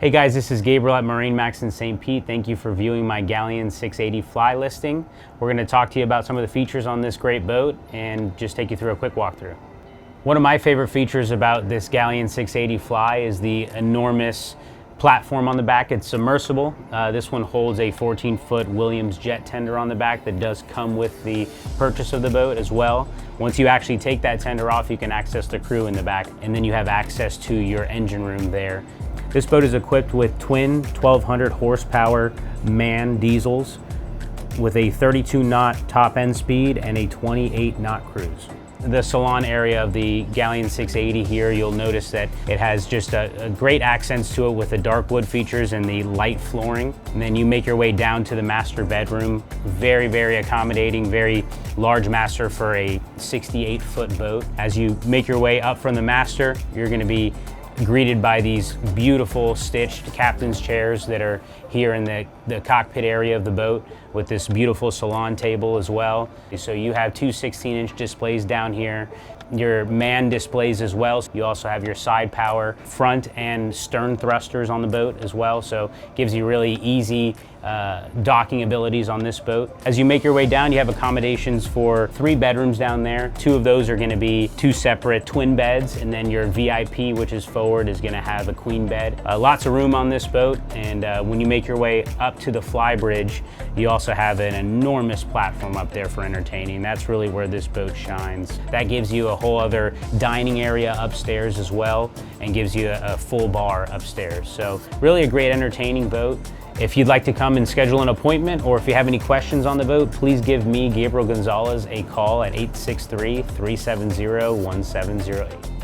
Hey guys, this is Gabriel at MarineMax in St. Pete. Thank you for viewing my Galeon 680 Fly listing. We're going to talk to you about some of the features on this great boat and just take you through a quick walkthrough. One of my favorite features about this Galeon 680 Fly is the enormous platform on the back. It's submersible. This one holds a 14-foot Williams jet tender on the back that does come with the purchase of the boat as well. Once you actually take that tender off, you can access the crew in the back, and then you have access to your engine room there. This boat is equipped with twin 1200 horsepower MAN diesels with a 32 knot top end speed and a 28 knot cruise. The Salon area of the Galeon 680 here, you'll notice that it has just a great accents to it with the dark wood features and the light flooring. And then you make your way down to the master bedroom. Very, very accommodating, very large master for a 68-foot boat. As you make your way up from the master, you're going to be greeted by these beautiful stitched captain's chairs that are here in the cockpit area of the boat, with this beautiful salon table as well. So you have two 16-inch displays down here, your MAN displays as well. You also have your side power front and stern thrusters on the boat as well, so gives you really easy docking abilities on this boat. As you make your way down, you have accommodations for 3 bedrooms down there. 2 of those are going to be 2 separate twin beds, and then your VIP, which is forward, is going to have a queen bed. Lots of room on this boat, and when you make your way up to the Flybridge, you also have an enormous platform up there for entertaining. That's really where this boat shines. That gives you a whole other dining area upstairs as well, and gives you a full bar upstairs. So really a great entertaining boat. If you'd like to come and schedule an appointment, or if you have any questions on the boat, please give me, Gabriel Gonzalez, a call at 863-370-1708.